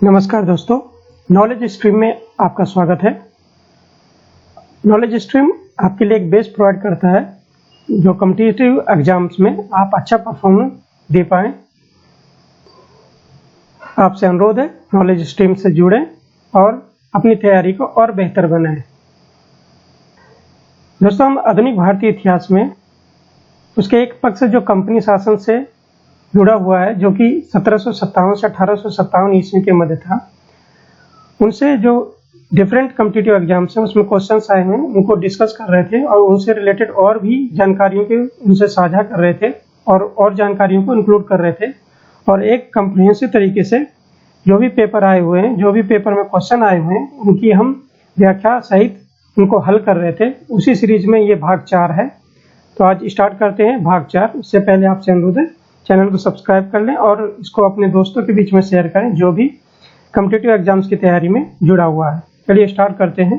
नमस्कार दोस्तों, knowledge stream में आपका स्वागत है। नॉलेज स्ट्रीम आपके लिए एक बेस प्रोवाइड करता है जो कॉम्पिटिटिव एग्जाम्स में आप अच्छा परफॉर्मेंस दे पाएँ। आपसे अनुरोध है नॉलेज स्ट्रीम से जुड़ें और अपनी तैयारी को और बेहतर बनाएं। दोस्तों, हम आधुनिक भारतीय इतिहास में उसके एक पक्ष जो कंपनी शासन से जुड़ा हुआ है, जो कि 1757 से 1857 ईस्वी के मध्य था, उनसे जो डिफरेंट कॉम्पिटिटिव एग्जाम्स हैं उसमें क्वेश्चंस आए हैं, उनको डिस्कस कर रहे थे और उनसे रिलेटेड और भी जानकारियों के उनसे साझा कर रहे थे और जानकारियों को इंक्लूड कर रहे थे और एक कम्प्रिहेंसिव तरीके से जो भी पेपर आए हुए हैं, जो भी पेपर में क्वेश्चन आए हुए हैं, उनकी हम व्याख्या सहित उनको हल कर रहे थे। उसी सीरीज में ये भाग 4 है। तो आज स्टार्ट करते हैं भाग 4। उससे पहले आपसे अनुरोध है चैनल को सब्सक्राइब कर लें और इसको अपने दोस्तों के बीच में शेयर करें जो भी कॉम्पिटिटिव एग्जाम्स की तैयारी में जुड़ा हुआ है। चलिए स्टार्ट करते हैं।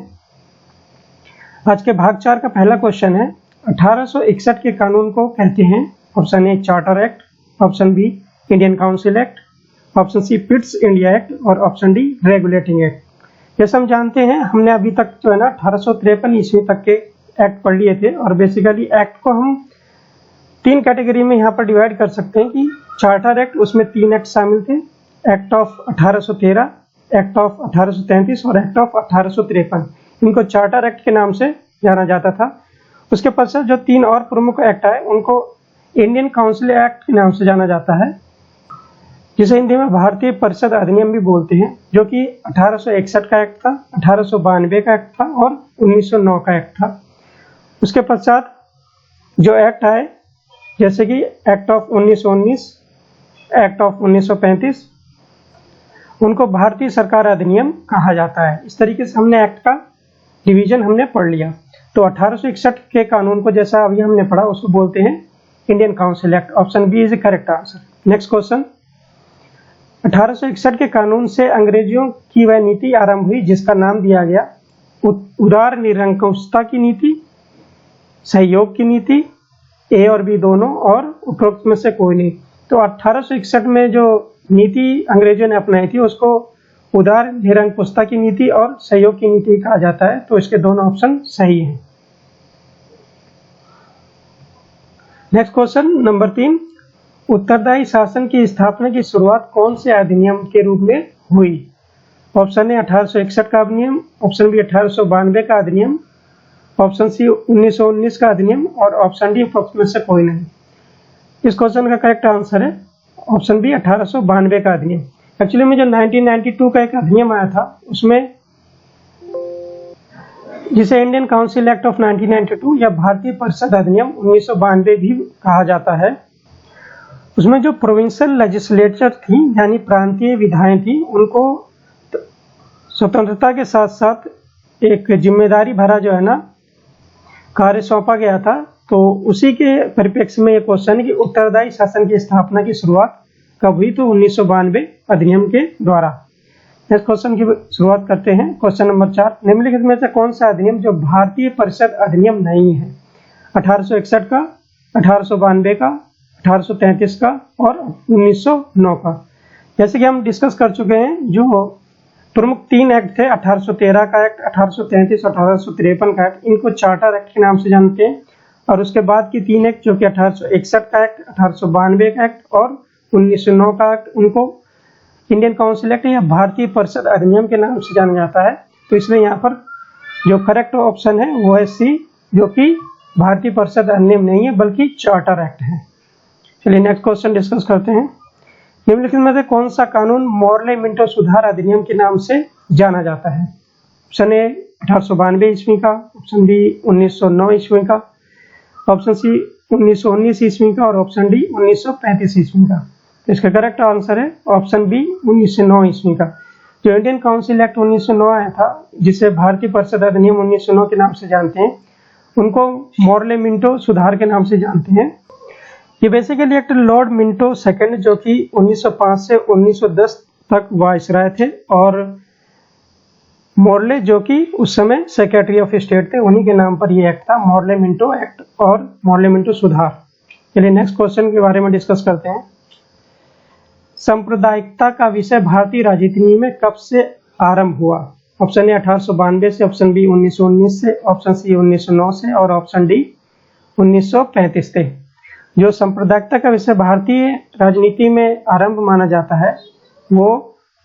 आज के भाग 4 का पहला क्वेश्चन है, 1861 के कानून को कहते हैं? Option A Charter Act, option B Indian Council Act, option C Pitt's India Act और ऑप्शन डी रेगुलेटिंग एक्ट। जैसे हम जानते हैं, हमने अभी तक जो है ना 1853 ईस्वी तक के एक्ट पढ़ लिए थे और बेसिकली एक्ट को हम 3 कैटेगरी में यहाँ पर डिवाइड कर सकते हैं कि चार्टर एक्ट, उसमें 3 एक्ट शामिल थे, एक्ट ऑफ 1813, एक्ट ऑफ 1833 और एक्ट ऑफ 1853। इनको चार्टर एक्ट के नाम से जाना जाता था। उसके पश्चात जो 3 और प्रमुख एक्ट आए उनको इंडियन काउंसिल एक्ट के नाम से जाना जाता है, जिसे हिंदी में भारतीय परिषद अधिनियम भी बोलते हैं, जो कि 1861 का एक्ट था, 1892 का एक्ट था और 1909 का एक्ट था। उसके पश्चात जो एक्ट आए जैसे कि एक्ट ऑफ 1919, एक्ट ऑफ 1935, उनको भारतीय सरकार अधिनियम कहा जाता है। इस तरीके से हमने एक्ट का डिवीजन हमने पढ़ लिया। तो 1861 के कानून को जैसा अभी हमने पढ़ा उसको बोलते हैं Indian Council Act. Option B is the correct answer. Next question, 1861 के कानून से अंग्रेजियों की वह नीति आरंभ हुई जिसका नाम दिया गया उदार निरंकुशता की नीति, सहयोग की नीति, ए और बी दोनों, और उपरोक्त में से कोई नहीं। तो 1861 में जो नीति अंग्रेजों ने अपनाई थी उसको उदार निरंकुशता की नीति और सहयोग की नीति कहा जाता है। तो इसके दोनों ऑप्शन सही हैं। नेक्स्ट क्वेश्चन नंबर 3, उत्तरदायी शासन की स्थापना की शुरुआत कौन से अधिनियम के रूप में हुई? ऑप्शन ए 1861 का अधिनियम, ऑप्शन बी 1892 का अधिनियम, ऑप्शन सी 1919 का अधिनियम और ऑप्शन डी उपरोक्त में से कोई नहीं। इस क्वेश्चन का करेक्ट आंसर है ऑप्शन बी 1892 का अधिनियम। एक्चुअली में जो 1992 का एक अधिनियम आया था उसमें, जिसे इंडियन काउंसिल एक्ट ऑफ 1992 या भारतीय परिषद अधिनियम 1992 भी कहा जाता है, उसमें जो प्रोविंशियल लेजिस्लेचर थी यानी प्रांतीय विधाएं थी, उनको स्वतंत्रता के साथ साथ एक जिम्मेदारी भरा जो है ना कार्य सौंपा गया था। तो उसी के परिप्रेक्ष्य में ये क्वेश्चन है कि उत्तरदायी शासन की स्थापना की शुरुआत कब हुई? तो 1992 अधिनियम के द्वारा। इस क्वेश्चन की शुरुआत करते हैं। क्वेश्चन नंबर 4, निम्नलिखित में से कौन सा अधिनियम जो भारतीय परिषद अधिनियम नहीं है? 1861 का, 1892 का, 1833 का और 1909 का। जैसे कि हम डिस्कस कर चुके हैं, जो प्रमुख 3 एक्ट थे, 1813 का एक्ट, 1833 और 1853 का एक्ट, इनको चार्टर एक्ट के नाम से जानते हैं। और उसके बाद की 3 एक्ट जो कि 1861 का एक्ट, 1892 का एक्ट और 1909 का एक्ट, उनको इंडियन काउंसिल एक्ट या भारतीय परिषद अधिनियम के नाम से जाना जाता है। तो इसलिए यहाँ पर जो करेक्ट ऑप्शन है वो है सी, जो कि भारतीय परिषद अधिनियम नहीं है बल्कि चार्टर एक्ट है। चलिए नेक्स्ट क्वेश्चन डिस्कस करते हैं। निम्नलिखित में से कौन सा कानून मॉर्ले मिंटो सुधार अधिनियम के नाम से जाना जाता है? ऑप्शन ए 1892 ईस्वी का, ऑप्शन बी 1909 ईस्वी का, ऑप्शन सी 1919 ईस्वी का और ऑप्शन डी 1935 ईस्वी का। तो इसका करेक्ट आंसर है ऑप्शन बी 1909 ईस्वी का। जो इंडियन काउंसिल एक्ट 1909 आया था, जिसे भारतीय परिषद अधिनियम 1909 के नाम से जानते हैं, उनको मॉर्ले मिंटो सुधार के नाम से जानते हैं। ये basically act Lord Minto second, जो कि 1905 से 1910 तक वायसराय थे, और मॉर्ले जो कि उस समय सेक्रेटरी ऑफ स्टेट थे, उन्हीं के नाम पर ये एक्ट था, मॉर्ले मिंटो एक्ट और मॉर्ले मिंटो सुधार। चलिए नेक्स्ट क्वेश्चन के बारे में डिस्कस करते हैं। सांप्रदायिकता का विषय भारतीय राजनीति में कब से आरंभ हुआ? ऑप्शन ए 1892 से, ऑप्शन बी 1919 से, ऑप्शन सी 1909 से और ऑप्शन डी 1935 से। जो सांप्रदायिकता का विषय भारतीय राजनीति में आरंभ माना जाता है वो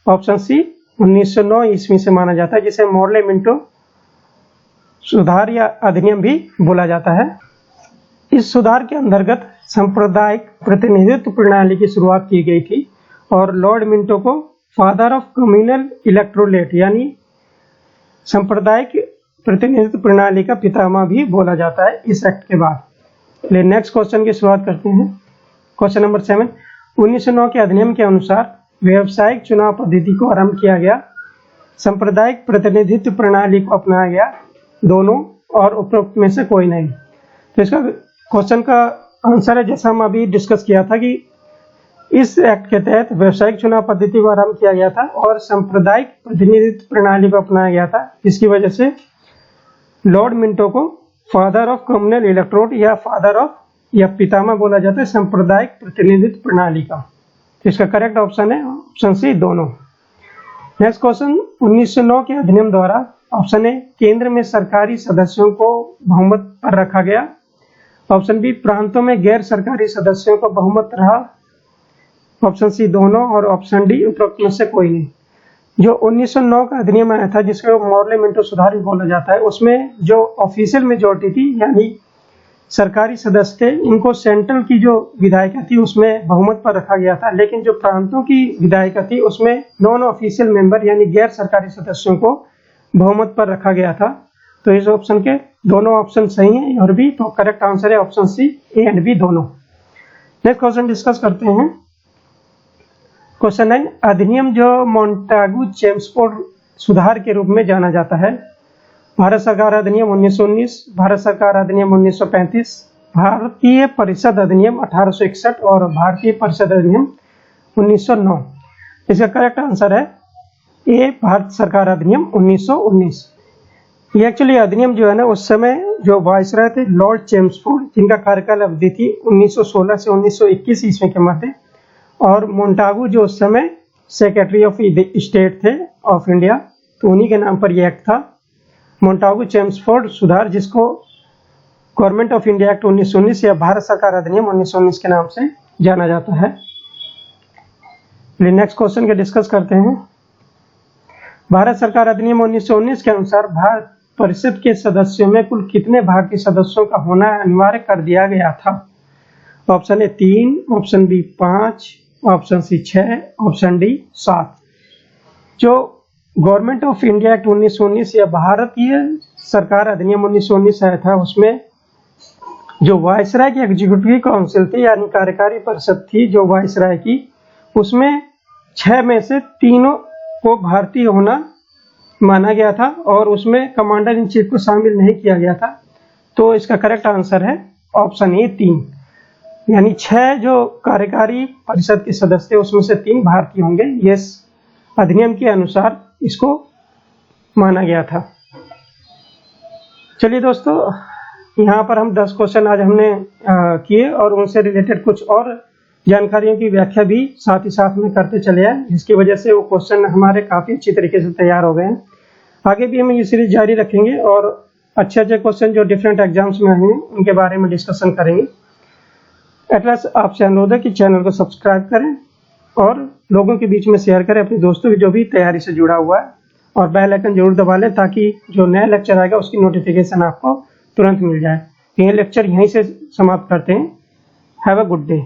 ऑप्शन सी 1909 ईस्वी से माना जाता है, जिसे मॉर्ले मिंटो सुधार या अधिनियम भी बोला जाता है। इस सुधार के अंतर्गत सांप्रदायिक प्रतिनिधित्व प्रणाली की शुरुआत की गई थी और लॉर्ड मिंटो को फादर ऑफ कम्युनल इलेक्टोरेट यानी सांप्रदायिक प्रतिनिधित्व प्रणाली का पितामह भी बोला जाता है इस एक्ट के बाद। चलिए नेक्स्ट क्वेश्चन की शुरुआत करते हैं। क्वेश्चन नंबर 7, 1909 के अधिनियम के अनुसार व्यावसायिक चुनाव पद्धति को आरंभ किया गया, सांप्रदायिक प्रतिनिधित्व प्रणाली को अपनाया गया, दोनों और उपरोक्त में से कोई नहीं। तो इसका क्वेश्चन का आंसर है, जैसा हम अभी डिस्कस किया था कि इस एक्ट के तहत व्यावसायिक चुनाव पद्धति को आरंभ किया गया था और सांप्रदायिक प्रतिनिधित्व प्रणाली को अपनाया गया था, जिसकी वजह से लॉर्ड मिंटो को फादर ऑफ कम्युनल इलेक्टोरेट या फादर ऑफ या पितामह बोला जाता है सांप्रदायिक प्रतिनिधित्व प्रणाली का। तो इसका करेक्ट ऑप्शन है ऑप्शन सी दोनों। नेक्स्ट क्वेश्चन, 1909 के अधिनियम द्वारा ऑप्शन ए केंद्र में सरकारी सदस्यों को बहुमत पर रखा गया, ऑप्शन बी प्रांतों में गैर सरकारी सदस्यों को बहुमत रहा, ऑप्शन सी दोनों और ऑप्शन डी उपरोक्त में से कोई नहीं। जो 1909 का अधिनियम आया था जिसको मॉर्ले मिंटो सुधार भी बोला जाता है, उसमें जो ऑफिशियल मेजोरिटी थी यानी सरकारी सदस्य थे उनको सेंट्रल की जो विधायिका थी उसमें बहुमत पर रखा गया था, लेकिन जो प्रांतों की विधायिका थी उसमें नॉन ऑफिशियल मेंबर यानी गैर सरकारी सदस्यों को बहुमत पर रखा गया था। तो इस ऑप्शन के दोनों ऑप्शन सही हैं और भी, तो करेक्ट आंसर है option C A and B दोनों। नेक्स्ट क्वेश्चन डिस्कस करते हैं। क्वेश्चन 9, अधिनियम जो मोंटागू चेम्सफोर्ड सुधार के रूप में जाना जाता है, भारत सरकार अधिनियम 1919, भारत सरकार अधिनियम 1935, भारतीय परिषद अधिनियम 1861 और भारतीय परिषद अधिनियम 1909। इसका करेक्ट आंसर है ए भारत सरकार अधिनियम 1919। ये एक्चुअली अधिनियम जो है ना उस समय जो वायसराय थे लॉर्ड चेम्सफोर्ड, जिनका कार्यकाल अवधि थी 1916 से 1921 ईस्वी के मध्य, और मोंटागू जो उस समय सेक्रेटरी ऑफ स्टेट थे ऑफ इंडिया, तो उन्हीं के नाम पर यह एक्ट था मोंटागू चेम्सफोर्ड सुधार, जिसको गवर्नमेंट ऑफ इंडिया एक्ट 1919 या भारत सरकार अधिनियम 1919 के नाम से जाना जाता है। नेक्स्ट क्वेश्चन के डिस्कस करते हैं। भारत सरकार अधिनियम 1919 के अनुसार भारत परिषद के सदस्यों में कुल कितने भारतीय सदस्यों का होना अनिवार्य कर दिया गया था? Option A 3, option B 5, option C 6, option D 7। जो गवर्नमेंट ऑफ इंडिया एक्ट 1919 या भारतीय सरकार अधिनियम 1919 आया था उसमें जो वायसराय की एग्जीक्यूटिव काउंसिल थी यानी कार्यकारी परिषद थी जो वायसराय की, उसमें 6 में से 3 को भारतीय होना माना गया था और उसमें कमांडर इन चीफ को शामिल नहीं किया गया था। तो इसका करेक्ट आंसर है ऑप्शन ए 3, यानी 6 जो कार्यकारी परिषद के सदस्य थे उसमें से 3 भारतीय होंगे, ये अधिनियम के अनुसार इसको माना गया था। चलिए दोस्तों, यहाँ पर हम 10 क्वेश्चन आज हमने किए और उनसे रिलेटेड कुछ और जानकारियों की व्याख्या भी साथ ही साथ में करते चले आए, जिसकी वजह से वो क्वेश्चन हमारे काफ़ी अच्छी तरीके से तैयार हो गए हैं। आगे भी हम ये सीरीज जारी रखेंगे और अच्छे क्वेश्चन जो डिफरेंट एग्जाम्स में आए हैं उनके बारे में डिस्कशन करेंगे। एटलास आपसे अनुरोध है कि चैनल को सब्सक्राइब करें और लोगों के बीच में शेयर करें अपने दोस्तों की जो भी तैयारी से जुड़ा हुआ है, और बेल आइकन जरूर दबा लें ताकि जो नया लेक्चर आएगा उसकी नोटिफिकेशन आपको तुरंत मिल जाए। ये लेक्चर यहीं से समाप्त करते हैं। Have a good day.